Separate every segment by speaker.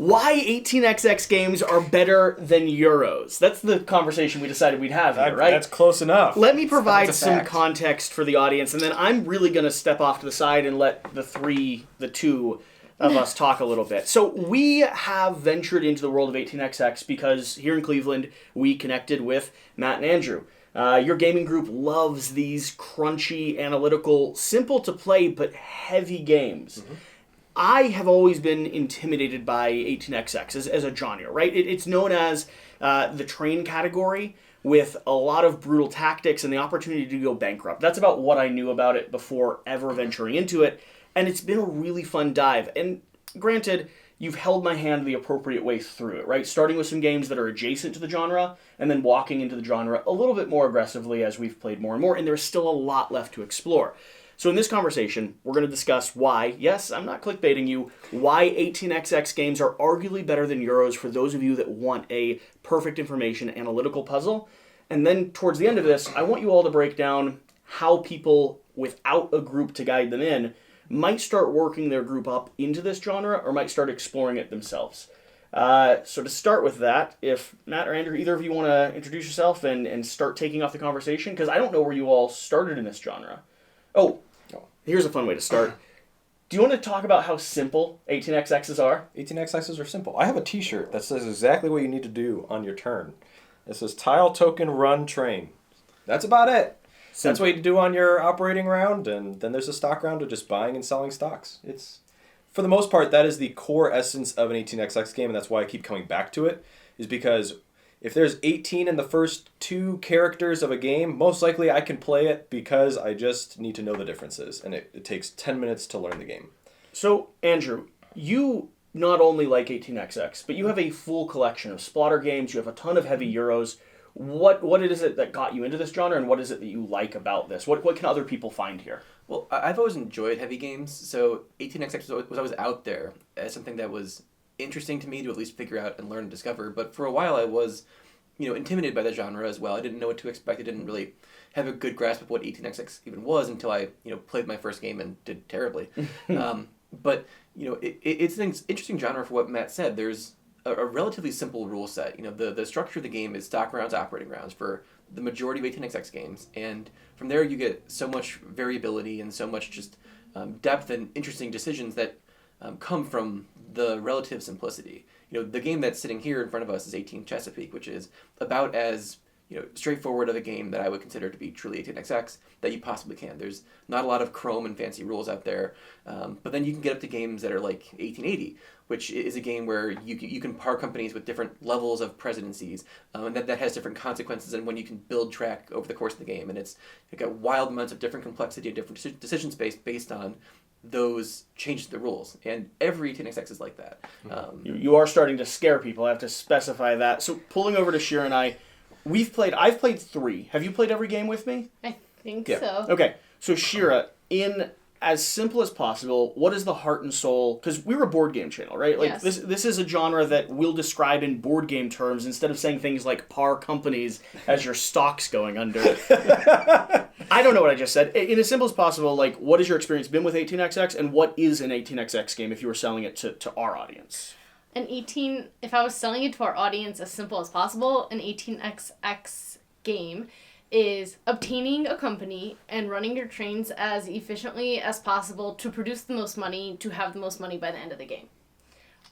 Speaker 1: why 18xx games are better than Euros. That's the conversation we decided we'd have here, right?
Speaker 2: That's close enough.
Speaker 1: Let me provide some context for the audience, and then I'm really going to step off to the side and let the two of us talk a little bit. So we have ventured into the world of 18xx because here in Cleveland, we connected with Matt and Andrew. Your gaming group loves these crunchy, analytical, simple to play, but heavy games. Mm-hmm. I have always been intimidated by 18xx as a genre, right? It's known as the train category with a lot of brutal tactics and the opportunity to go bankrupt. That's about what I knew about it before ever venturing into it, and it's been a really fun dive. And granted, you've held my hand the appropriate way through it, right? Starting with some games that are adjacent to the genre, and then walking into the genre a little bit more aggressively as we've played more and more, and there's still a lot left to explore. So in this conversation, we're going to discuss why, yes, I'm not clickbaiting you, why 18xx games are arguably better than Euros for those of you that want a perfect information analytical puzzle. And then towards the end of this, I want you all to break down how people, without a group to guide them in, might start working their group up into this genre or might start exploring it themselves. So to start with that, if Matt or Andrew, either of you want to introduce yourself and start taking off the conversation, because I don't know where you all started in this genre. Oh, here's a fun way to start. Do you want to talk about how simple 18xx's are?
Speaker 2: 18xx's are simple. I have a t-shirt that says exactly what you need to do on your turn. It says tile, token, run, train. That's about it. Simple. That's what you do on your operating round, and then there's a stock round of just buying and selling stocks. It's, for the most part, that is the core essence of an 18xx game, and that's why I keep coming back to it, is because if there's 18 in the first 2 characters of a game, most likely I can play it because I just need to know the differences, and it takes 10 minutes to learn the game.
Speaker 1: So, Andrew, you not only like 18xx, but you have a full collection of Splotter games, you have a ton of heavy Euros. What is it that got you into this genre, and what is it that you like about this? What can other people find here?
Speaker 3: Well, I've always enjoyed heavy games, so 18xx was always out there as something that was interesting to me to at least figure out and learn and discover. But for a while I was, intimidated by the genre as well. I didn't know what to expect. I didn't really have a good grasp of what 18xx even was until I, played my first game and did terribly. But, it's an interesting genre for what Matt said. There's a relatively simple rule set. The structure of the game is stock rounds, operating rounds for the majority of 18xx games. And from there you get so much variability and so much just depth and interesting decisions that come from the relative simplicity. The game that's sitting here in front of us is 18 Chesapeake, which is about as straightforward of a game that I would consider to be truly 18xx that you possibly can. There's not a lot of chrome and fancy rules out there, but then you can get up to games that are like 1880, which is a game where you can par companies with different levels of presidencies, and that has different consequences and when you can build track over the course of the game. And it's got wild amounts of different complexity and different decision space based on those changes to the rules, and every 18xx is like that.
Speaker 1: You are starting to scare people. I have to specify that. So pulling over to Shira and I, I've played 3. Have you played every game with me?
Speaker 4: I think so.
Speaker 1: Okay, so Shira, in as simple as possible, what is the heart and soul? Because we're a board game channel, right? Like
Speaker 4: yes.
Speaker 1: This is a genre that we'll describe in board game terms instead of saying things like par companies as your stock's going under. I don't know what I just said. In as simple as possible, like, what has your experience been with 18xx, and what is an 18xx game if you were selling it to our audience?
Speaker 4: If I was selling it to our audience as simple as possible, an 18xx game is obtaining a company and running your trains as efficiently as possible to produce the most money, to have the most money by the end of the game.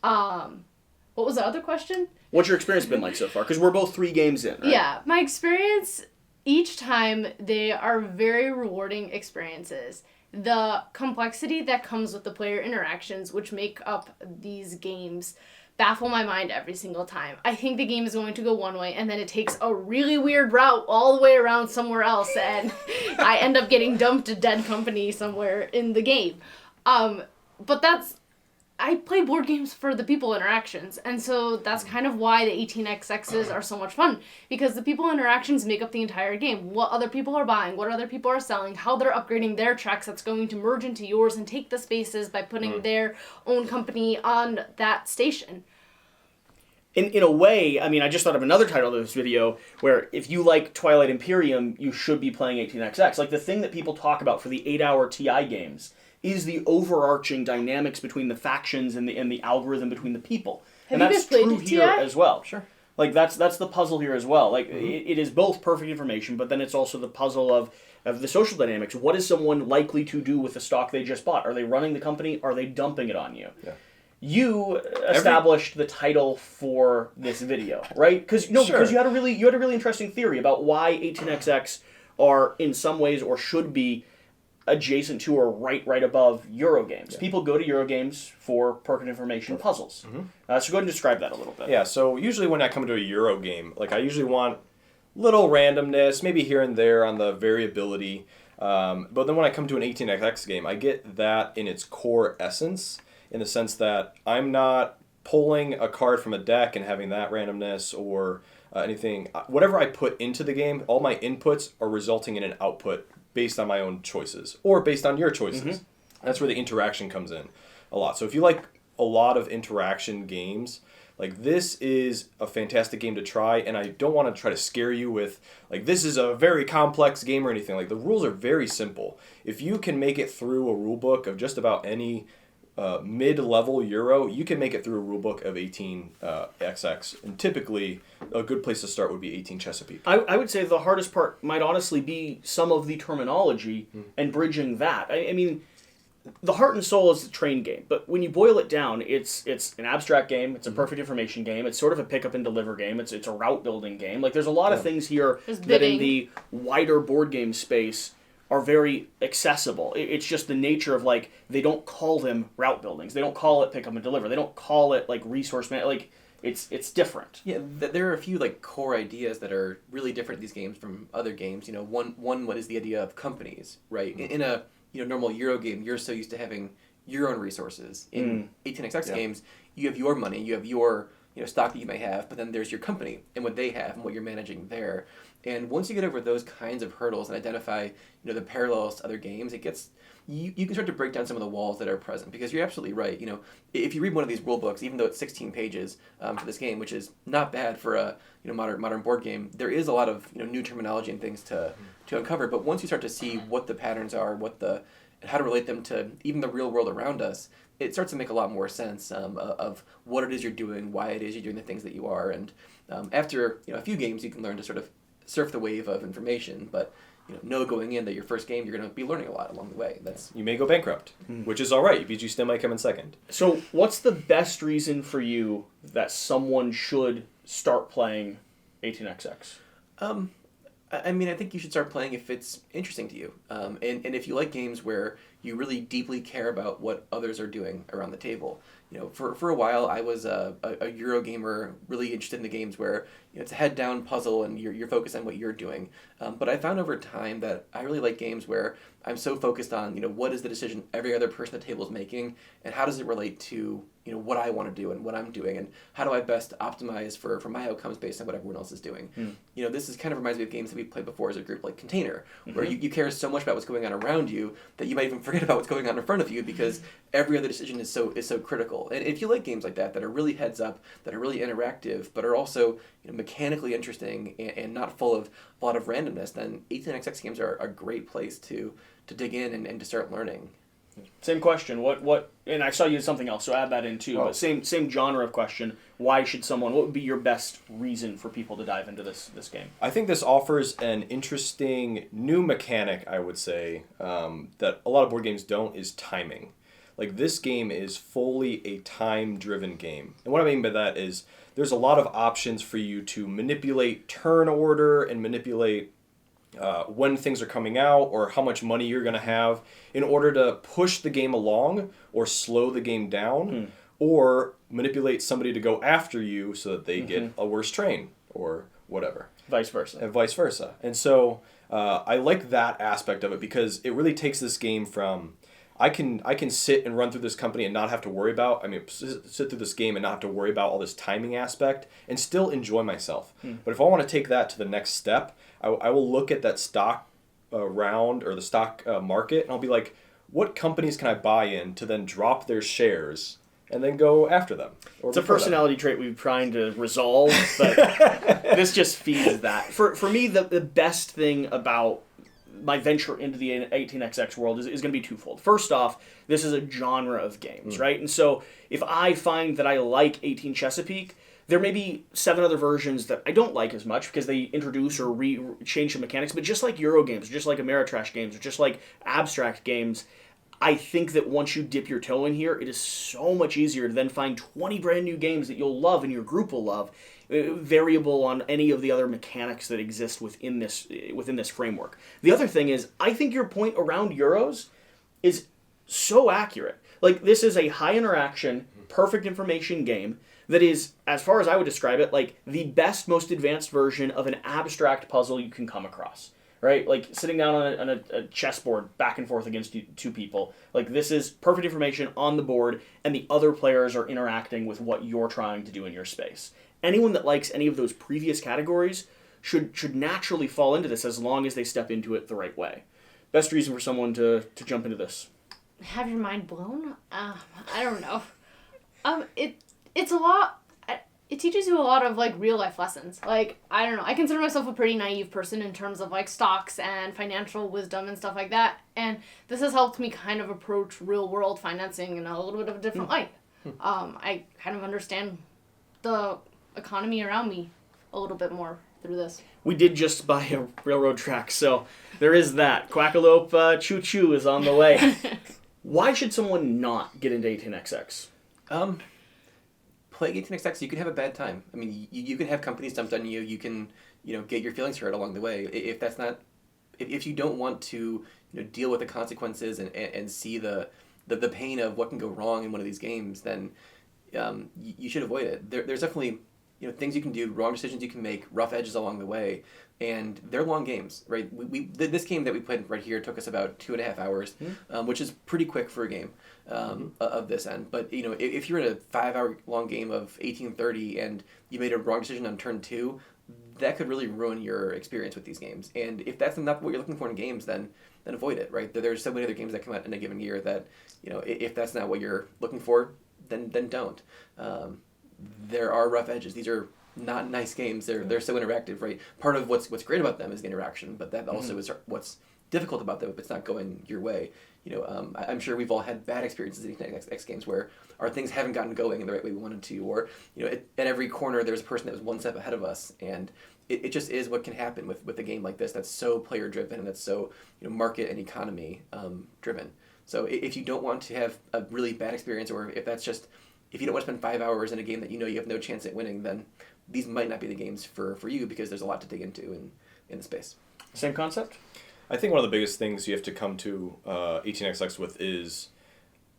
Speaker 4: What was the other question?
Speaker 1: What's your experience been like so far? Because we're both 3 games in, right?
Speaker 4: Yeah, my experience, each time, they are very rewarding experiences. The complexity that comes with the player interactions, which make up these games, baffle my mind every single time. I think the game is going to go one way, and then it takes a really weird route all the way around somewhere else, and I end up getting dumped to dead company somewhere in the game. But I play board games for the people interactions, and so that's kind of why the 18xx's are so much fun, because the people interactions make up the entire game. What other people are buying, what other people are selling, how they're upgrading their tracks that's going to merge into yours and take the spaces by putting their own company on that station.
Speaker 1: In a way, I mean, I just thought of another title of this video where if you like Twilight Imperium, you should be playing 18xx. Like, the thing that people talk about for the 8-hour TI games is the overarching dynamics between the factions and the algorithm between the people. And
Speaker 4: you
Speaker 1: that's
Speaker 4: guys played
Speaker 1: true
Speaker 4: TI?
Speaker 1: here as well.
Speaker 2: Sure.
Speaker 1: Like that's the puzzle here as well. Like it is both perfect information, but then it's also the puzzle of the social dynamics. What is someone likely to do with the stock they just bought? Are they running the company? Are they dumping it on you?
Speaker 2: Yeah.
Speaker 1: You established the title for this video, right? Because you had a really interesting theory about why 18xx are in some ways or should be adjacent to or right above Eurogames. Yeah. People go to Eurogames for perfect information puzzles. So go ahead and describe that a little bit.
Speaker 2: Yeah, so usually when I come to a Euro game, like I usually want little randomness, maybe here and there on the variability. But then when I come to an 18xx game, I get that in its core essence, in the sense that I'm not pulling a card from a deck and having that randomness or anything. Whatever I put into the game, all my inputs are resulting in an output based on my own choices or based on your choices. That's where the interaction comes in a lot. So if you like a lot of interaction games, like this is a fantastic game to try, and I don't want to try to scare you with like this is a very complex game or anything. Like the rules are very simple. If you can make it through a rule book of just about any mid-level Euro, you can make it through a rulebook of 18xx, and typically a good place to start would be 18 Chesapeake.
Speaker 1: I would say the hardest part might honestly be some of the terminology and bridging that. I mean, the heart and soul is the train game, but when you boil it down, it's an abstract game, it's a perfect information game, it's sort of a pick up and deliver game, it's a route building game. Like there's a lot of things here that in the wider board game space are very accessible. It's just the nature of like they don't call them route buildings. They don't call it pick up and deliver. They don't call it like resource man. Like it's different.
Speaker 3: Yeah, there are a few like core ideas that are really different in these games from other games. You know, one what is the idea of companies, right? In a normal Euro game, you're so used to having your own resources. In 18xx games, you have your money, you have your stock that you may have, but then there's your company and what they have and what you're managing there. And once you get over those kinds of hurdles and identify, the parallels to other games, it gets you can start to break down some of the walls that are present. Because you're absolutely right. If you read one of these rule books, even though it's 16 pages for this game, which is not bad for a modern board game, there is a lot of new terminology and things to uncover. But once you start to see what the patterns are, and how to relate them to even the real world around us, it starts to make a lot more sense of what it is you're doing, why it is you're doing the things that you are, and after a few games, you can learn to sort of surf the wave of information, but know going in that your first game you're going to be learning a lot along the way.
Speaker 2: You may go bankrupt, which is all right. BG still might come in second.
Speaker 1: So, what's the best reason for you that someone should start playing 18xx?
Speaker 3: I mean, I think you should start playing if it's interesting to you, and if you like games where you really deeply care about what others are doing around the table. For a while, I was a Euro gamer, really interested in the games where it's a head-down puzzle and you're focused on what you're doing. But I found over time that I really like games where I'm so focused on what is the decision every other person at the table is making, and how does it relate to what I want to do and what I'm doing, and how do I best optimize for my outcomes based on what everyone else is doing. This is kind of reminds me of games that we played before as a group, like Container, where you care so much about what's going on around you that you might even forget about what's going on in front of you because every other decision is so critical. And if you like games like that are really heads up, that are really interactive, but are also mechanically interesting and not full of a lot of randomness, then 18xx games are a great place to dig in and to start learning.
Speaker 1: Same question. What? And I saw you did something else, so add that in too. But same genre of question. Why should someone? What would be your best reason for people to dive into this game?
Speaker 2: I think this offers an interesting new mechanic. I would say that a lot of board games don't is timing. Like this game is fully a time-driven game, and what I mean by that is there's a lot of options for you to manipulate turn order and manipulate when things are coming out or how much money you're going to have in order to push the game along or slow the game down or manipulate somebody to go after you so that they get a worse train or whatever.
Speaker 1: Vice versa.
Speaker 2: And vice versa. And so I like that aspect of it because it really takes this game from I can sit and run through this company and not have to worry about, sit through this game and not have to worry about all this timing aspect and still enjoy myself. But if I want to take that to the next step, I will look at that stock round or the stock market and I'll be like, what companies can I buy in to then drop their shares and then go after them?
Speaker 1: It's a personality trait we've trying to resolve, but this just feeds that. For me, the best thing about my venture into the 18xx world is going to be twofold. First off, this is a genre of games, right? And so if I find that I like 18 Chesapeake, there may be 7 other versions that I don't like as much because they introduce or change the mechanics, but just like Euro games, just like Ameritrash games, or just like abstract games, I think that once you dip your toe in here, it is so much easier to then find 20 brand new games that you'll love and your group will love, variable on any of the other mechanics that exist within this framework. The other thing is, I think your point around Euros is so accurate. Like, this is a high interaction, perfect information game that is, as far as I would describe it, like the best, most advanced version of an abstract puzzle you can come across. Right? Like, sitting down on a chessboard back and forth against 2 people. Like, this is perfect information on the board, and the other players are interacting with what you're trying to do in your space. Anyone that likes any of those previous categories should naturally fall into this as long as they step into it the right way. Best reason for someone to jump into this.
Speaker 4: Have your mind blown? I don't know. It's a lot. It teaches you a lot of, like, real life lessons. Like, I don't know. I consider myself a pretty naive person in terms of, like, stocks and financial wisdom and stuff like that. And this has helped me kind of approach real world financing in a little bit of a different light. I kind of understand the economy around me a little bit more through this.
Speaker 1: We did just buy a railroad track, so there is that. Quackalope choo-choo is on the way. Why should someone not get into 18xx?
Speaker 3: Playing 18xx, you can have a bad time. I mean, you can have companies dumped on you. You can, get your feelings hurt along the way. If you don't want to, deal with the consequences and see the pain of what can go wrong in one of these games, then you should avoid it. There's definitely things you can do, wrong decisions you can make, rough edges along the way, and they're long games, right? This game that we played right here took us about 2.5 hours, which is pretty quick for a game of this end. But if you're in a 5-hour long game of 1830 and you made a wrong decision on turn 2, that could really ruin your experience with these games. And if that's not what you're looking for in games, then avoid it, right? There's so many other games that come out in a given year that if that's not what you're looking for, then don't. There are rough edges. These are not nice games. They're so interactive, right? Part of what's great about them is the interaction, but that also is what's difficult about them if it's not going your way. I'm sure we've all had bad experiences in X games where our things haven't gotten going in the right way we wanted to, or at every corner there's a person that was one step ahead of us, and it just is what can happen with a game like this that's so player driven and that's so market and economy driven. So if you don't want to have a really bad experience, or if you don't want to spend 5 hours in a game that you have no chance at winning, then these might not be the games for you, because there's a lot to dig into in the space.
Speaker 1: Same concept?
Speaker 2: I think one of the biggest things you have to come to 18xx with is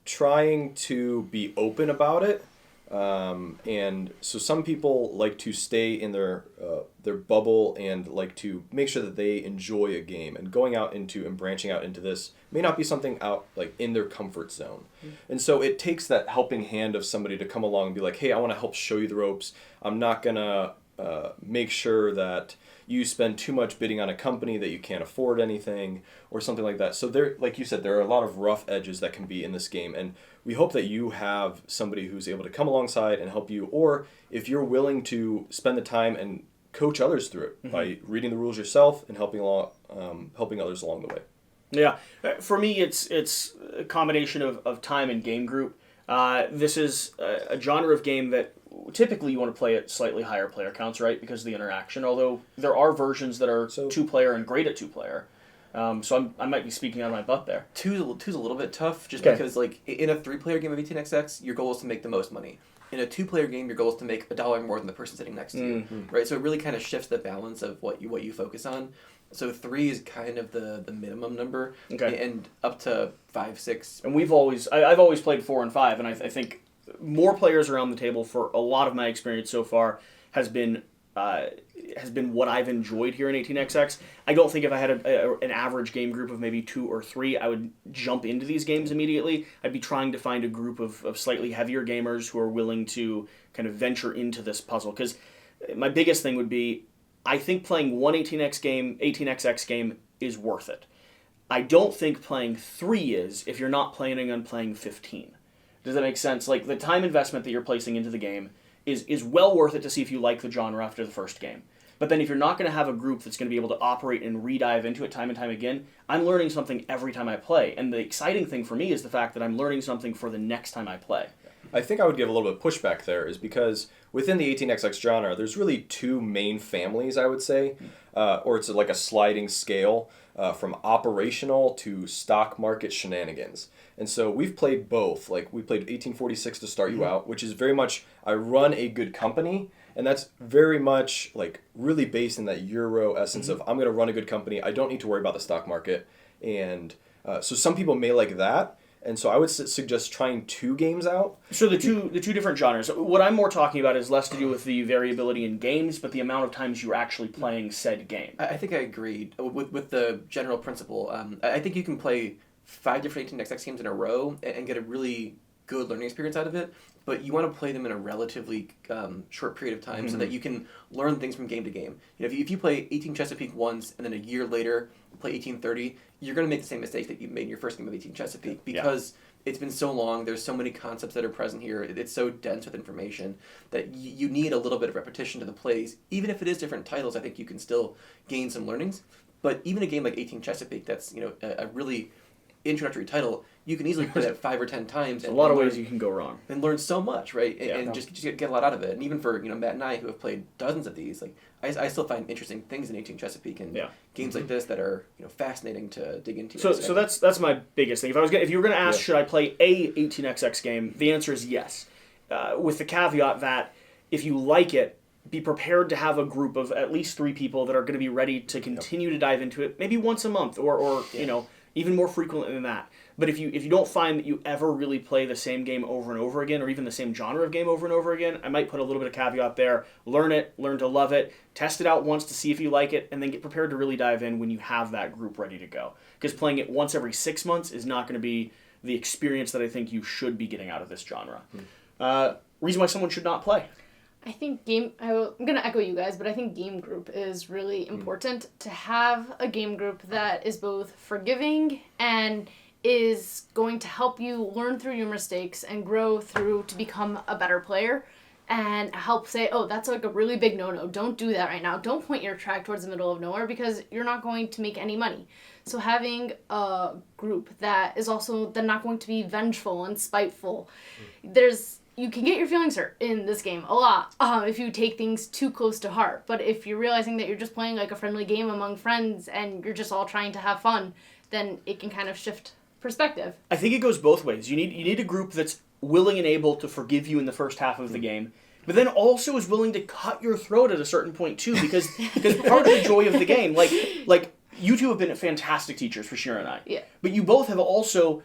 Speaker 2: trying to be open about it. And so some people like to stay in their bubble and like to make sure that they enjoy a game, and going out into and branching out into this may not be something out like in their comfort zone. And so it takes that helping hand of somebody to come along and be like, hey, I want to help show you the ropes. I'm not gonna make sure that you spend too much bidding on a company that you can't afford anything or something like that. So there, like you said, there are a lot of rough edges that can be in this game, and we hope that you have somebody who's able to come alongside and help you, or if you're willing to spend the time and coach others through it by reading the rules yourself and helping others along the way.
Speaker 1: Yeah, for me, it's a combination of time and game group. This is a genre of game that typically you want to play at slightly higher player counts, right? Because of the interaction. Although there are versions that are 2-player and great at 2-player. So I might be speaking out of my butt there.
Speaker 3: Two's a little bit tough, just because like in a 3-player game of 18xx, your goal is to make the most money. In a 2-player game, your goal is to make $1 more than the person sitting next to you, right? So it really kind of shifts the balance of what you focus on. So 3 is kind of the minimum number, and up to 5, 6.
Speaker 1: And I've always played 4 and 5, and I think more players around the table, for a lot of my experience so far, has been what I've enjoyed here in 18xx. I don't think if I had an average game group of maybe 2 or 3, I would jump into these games immediately. I'd be trying to find a group of slightly heavier gamers who are willing to kind of venture into this puzzle. Because my biggest thing would be, I think playing one 18xx game is worth it. I don't think playing 3 is if you're not planning on playing 15. Does that make sense? Like, the time investment that you're placing into the game is well worth it to see if you like the genre after the first game. But then if you're not going to have a group that's going to be able to operate and re-dive into it time and time again, I'm learning something every time I play. And the exciting thing for me is the fact that I'm learning something for the next time I play.
Speaker 2: I think I would give a little bit of pushback there, is because within the 18xx genre, there's really two main families, I would say, or it's like a sliding scale from operational to stock market shenanigans. And so we've played both. Like, we played 1846 to start you out, which is very much, I run a good company, and that's very much like really based in that Euro essence of, I'm going to run a good company, I don't need to worry about the stock market. And so some people may like that. And so I would suggest trying 2 games out.
Speaker 1: So the two different genres. What I'm more talking about is less to do with the variability in games, but the amount of times you're actually playing said game.
Speaker 3: I think I agreed with the general principle. I think you can play 5 different 18xx games in a row and get a really good learning experience out of it, but you want to play them in a relatively short period of time so that you can learn things from game to game. You know, if you play 18 Chesapeake once and then a year later play 1830, you're going to make the same mistakes that you made in your first game of 18 Chesapeake because it's been so long, there's so many concepts that are present here, it's so dense with information that you need a little bit of repetition to the plays. Even if it is different titles, I think you can still gain some learnings. But even a game like 18 Chesapeake, that's a really introductory title, you can easily play that 5 or 10 times.
Speaker 1: There's a lot of ways you can go wrong.
Speaker 3: And learn so much, right? And just get a lot out of it. And even for Matt and I, who have played dozens of these, like I still find interesting things in 18 Chesapeake and games like this that are fascinating to dig into.
Speaker 1: So that's my biggest thing. If you were going to ask, should I play a 18xx game? The answer is yes, with the caveat that if you like it, be prepared to have a group of at least 3 people that are going to be ready to continue to dive into it, maybe once a month or even more frequently than that. But if you don't find that you ever really play the same game over and over again, or even the same genre of game over and over again, I might put a little bit of caveat there. Learn to love it, test it out once to see if you like it, and then get prepared to really dive in when you have that group ready to go. Because playing it once every 6 months is not going to be the experience that I think you should be getting out of this genre. Reason why someone should not play.
Speaker 4: I think I'm going to echo you guys, but I think game group is really important to have a game group that is both forgiving and is going to help you learn through your mistakes and grow through to become a better player and help say, oh, that's like a really big no-no. Don't do that right now. Don't point your track towards the middle of nowhere because you're not going to make any money. So having a group that is also then not going to be vengeful and spiteful, you can get your feelings hurt in this game a lot if you take things too close to heart. But if you're realizing that you're just playing like a friendly game among friends and you're just all trying to have fun, then it can kind of shift perspective.
Speaker 1: I think it goes both ways. You need a group that's willing and able to forgive you in the first half of the game, but then also is willing to cut your throat at a certain point too, because part of the joy of the game, like you two have been fantastic teachers for Shira and I.
Speaker 4: Yeah.
Speaker 1: But you both have also,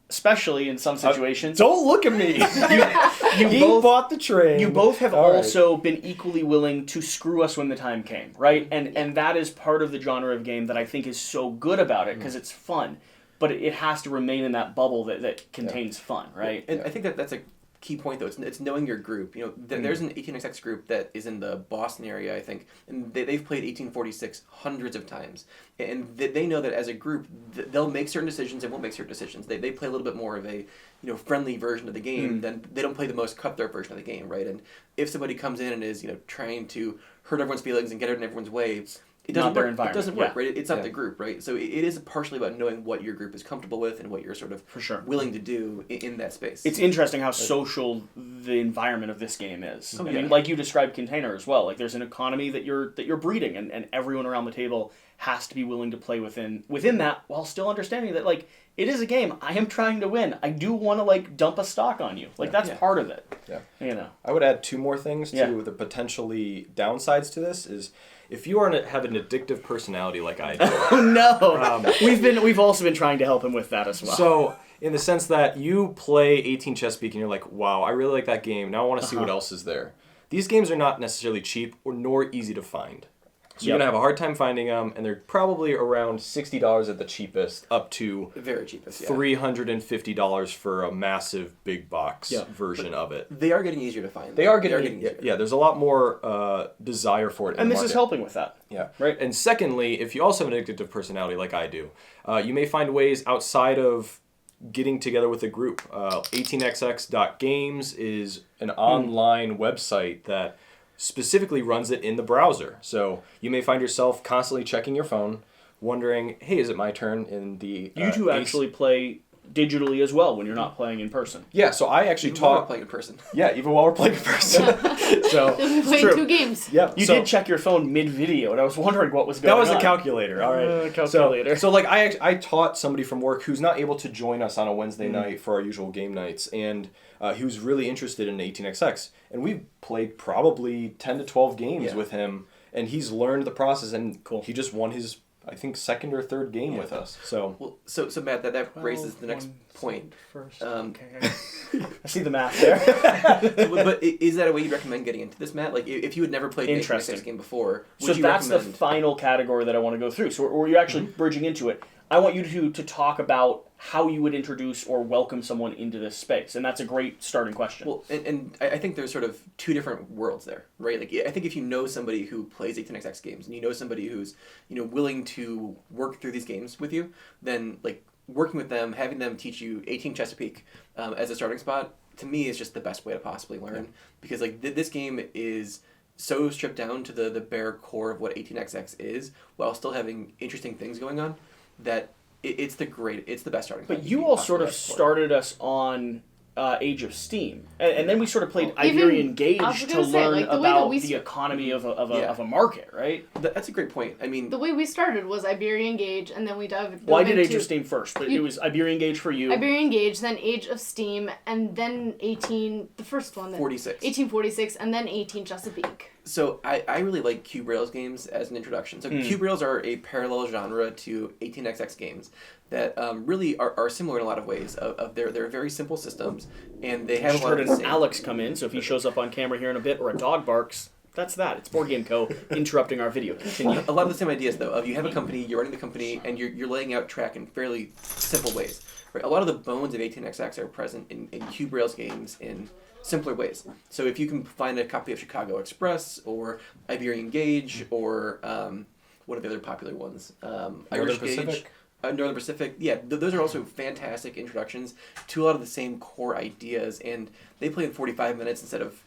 Speaker 1: especially in some situations,
Speaker 2: Don't look at me.
Speaker 1: you
Speaker 2: both bought the train.
Speaker 1: You both have also been equally willing to screw us when the time came, right? And that is part of the genre of game that I think is so good about it because it's fun. But it has to remain in that bubble that contains fun, right?
Speaker 3: And I think that's a key point, though. It's knowing your group. There's an 18xx group that is in the Boston area, I think, and they've played 1846 hundreds of times. And they know that as a group, they'll make certain decisions and won't make certain decisions. They play a little bit more of a friendly version of the game than they don't play the most cutthroat version of the game, right? And if somebody comes in and is trying to hurt everyone's feelings and get it in everyone's way, it doesn't work. It doesn't work, right? It's not the group, right? So it is partially about knowing what your group is comfortable with and what you're sort of willing to do in that space.
Speaker 1: It's interesting how social the environment of this game is. And like you described Container as well. Like there's an economy that you're breeding, and everyone around the table has to be willing to play within that while still understanding that like it is a game. I am trying to win. I do want to like dump a stock on you. Like that's part of it.
Speaker 2: Yeah. I would add 2 more things to the potentially downsides to this is if you have an addictive personality like I do.
Speaker 1: Oh no. We've also been trying to help him with that as well.
Speaker 2: So in the sense that you play 18 Chesapeake and you're like, wow, I really like that game. Now I want to see what else is there. These games are not necessarily cheap nor easy to find. So you're going to have a hard time finding them, and they're probably around $60 at the cheapest, up to
Speaker 3: very cheapest,
Speaker 2: $350 for a massive big box version of it.
Speaker 3: They are getting easier to find.
Speaker 2: They are getting easier. Yeah, there's a lot more desire for it in the market.
Speaker 1: This is helping with that.
Speaker 2: Yeah. Right. And secondly, if you also have an addictive personality like I do, you may find ways outside of getting together with a group. 18xx.games is an online website that specifically runs it in the browser. So you may find yourself constantly checking your phone, wondering, hey, is it my turn in the...
Speaker 1: You two actually play digitally as well when you're not playing in person.
Speaker 2: Yeah, so I actually
Speaker 3: Even while we're
Speaker 2: taught...
Speaker 3: playing in person.
Speaker 2: Yeah, even while we're playing in person. So
Speaker 4: We played
Speaker 1: true.
Speaker 4: 2 games.
Speaker 2: yeah,
Speaker 1: You did check your phone mid-video, and I was wondering what was going
Speaker 2: that
Speaker 1: on.
Speaker 2: was a calculator, all right.
Speaker 1: Calculator.
Speaker 2: So like I taught somebody from work who's not able to join us on a Wednesday night for our usual game nights, and he was really interested in 18xx, and we've played probably 10 to 12 games with him, and he's learned the process, and he just won his, I think, second or third game with us. So
Speaker 3: Well, so Matt, that raises the next point.
Speaker 1: First.
Speaker 3: Okay.
Speaker 1: I see the math there.
Speaker 3: But is that a way you'd recommend getting into this, Matt? Like, if you had never played an
Speaker 1: Interesting.
Speaker 3: 18xx game before, would
Speaker 1: So
Speaker 3: you
Speaker 1: that's
Speaker 3: recommend...
Speaker 1: the final category that I want to go through. So were you actually bridging into it? I want you to talk about how you would introduce or welcome someone into this space, and that's a great starting question.
Speaker 3: Well, and I think there's sort of 2 different worlds there, right? Like, I think if you know somebody who plays 18xx games, and you know somebody who's, willing to work through these games with you, then, like, working with them, having them teach you 18 Chesapeake as a starting spot, to me, is just the best way to possibly learn. Because, like, this game is so stripped down to the bare core of what 18xx is, while still having interesting things going on, that it's the best starting point.
Speaker 1: But you all sort of started us on Age of Steam, and then we sort of played Iberian Gauge to learn about the economy of a market, right?
Speaker 3: That's a great point. I mean,
Speaker 4: The way we started was Iberian Gauge, and then we dove
Speaker 1: Well, I did
Speaker 4: into
Speaker 1: Age of Steam first, but it was Iberian Gauge for you.
Speaker 4: Iberian Gauge, then Age of Steam, and then the first one.
Speaker 3: 46.
Speaker 4: 1846, and then 18 Chesapeake.
Speaker 3: So I really like Cube Rails games as an introduction. So Cube Rails are a parallel genre to 18xx games that really are similar in a lot of ways. They're very simple systems, and they have
Speaker 1: Just
Speaker 3: a lot
Speaker 1: heard
Speaker 3: of
Speaker 1: an Alex come in, so if he shows up on camera here in a bit, or a dog barks, that's that. It's Board Game Co. interrupting our video. Continue.
Speaker 3: A lot of the same ideas, though. Of you have a company, you're running the company, and you're laying out track in fairly simple ways. Right? A lot of the bones of 18xx are present in Cube Rails games in simpler ways. So if you can find a copy of Chicago Express or Iberian Gauge or what are the other popular ones? Irish Gauge, Northern Pacific. Yeah, those are also fantastic introductions to a lot of the same core ideas, and they play in 45 minutes instead of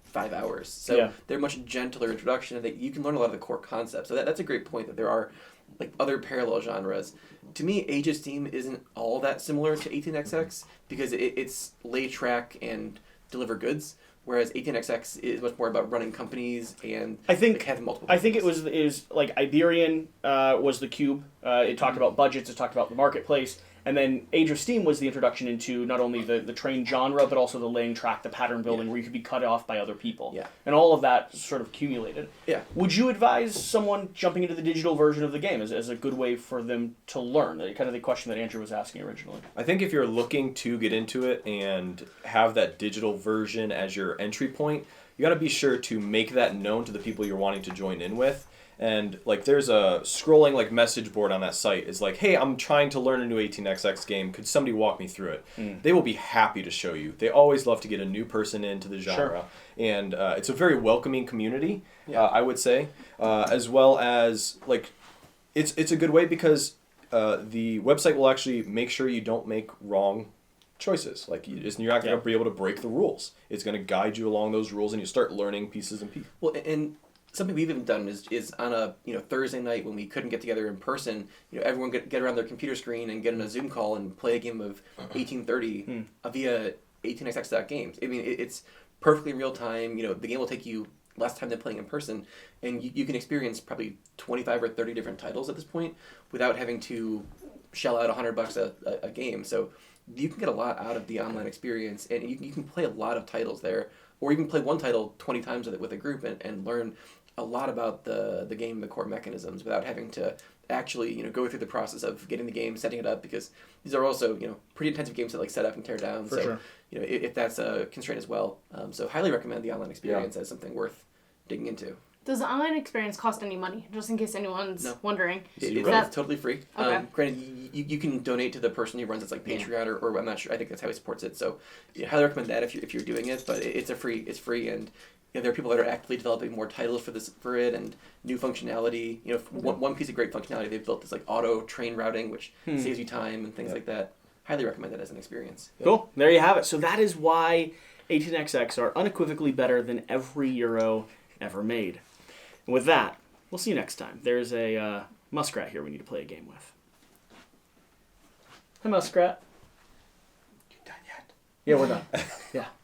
Speaker 3: 5 hours. So they're much gentler introduction, and you can learn a lot of the core concepts. So that's a great point, that there are like other parallel genres. To me, Age of Steam isn't all that similar to 18xx because it's lay track and deliver goods, whereas 18xx is much more about running companies and having multiple.
Speaker 1: I think it was like Iberian was the cube. It talked about budgets. It talked about the marketplace. And then Age of Steam was the introduction into not only the train genre, but also the laying track, the pattern building, where you could be cut off by other people.
Speaker 3: Yeah.
Speaker 1: And all of that sort of accumulated.
Speaker 3: Yeah.
Speaker 1: Would you advise someone jumping into the digital version of the game as a good way for them to learn? Kind of the question that Andrew was asking originally.
Speaker 2: I think if you're looking to get into it and have that digital version as your entry point, you got to be sure to make that known to the people you're wanting to join in with. And like, there's a scrolling like message board on that site. It's like, hey, I'm trying to learn a new 18xx game. Could somebody walk me through it? They will be happy to show you. They always love to get a new person into the genre, and it's a very welcoming community. I would say, as well as like, it's a good way because the website will actually make sure you don't make wrong choices. Like, you're not going to be able to break the rules. It's going to guide you along those rules, and you start learning pieces and pieces.
Speaker 3: Well, and something we've even done is on a Thursday night when we couldn't get together in person, everyone get around their computer screen and get on a Zoom call and play a game of 1830 via 18xx.games. I mean, it's perfectly real time. The game will take you less time than playing in person, and you can experience probably 25 or 30 different titles at this point without having to shell out $100 a game. So you can get a lot out of the online experience, and you can play a lot of titles there, or you can play one title 20 times with a group and learn a lot about the game, the core mechanisms, without having to actually go through the process of getting the game, setting it up, because these are also pretty intensive games to like set up and tear down. So if that's a constraint as well, so highly recommend the online experience as something worth digging into.
Speaker 4: Does the online experience cost any money? Just in case anyone's wondering.
Speaker 3: It's totally free.
Speaker 4: Okay.
Speaker 3: Granted, you can donate to the person who runs it, like Patreon or I'm not sure. I think that's how he supports it. So, highly recommend that if you're doing it. But it's free, and there are people that are actively developing more titles for it and new functionality. One piece of great functionality they've built is like auto train routing, which saves you time and things like that. Highly recommend that as an experience.
Speaker 1: Cool. There you have it. So that is why 18xx are unequivocally better than every Euro ever made. And with that, we'll see you next time. There's a muskrat here we need to play a game with. Hi, muskrat.
Speaker 2: You done yet?
Speaker 1: Yeah, we're done. Yeah.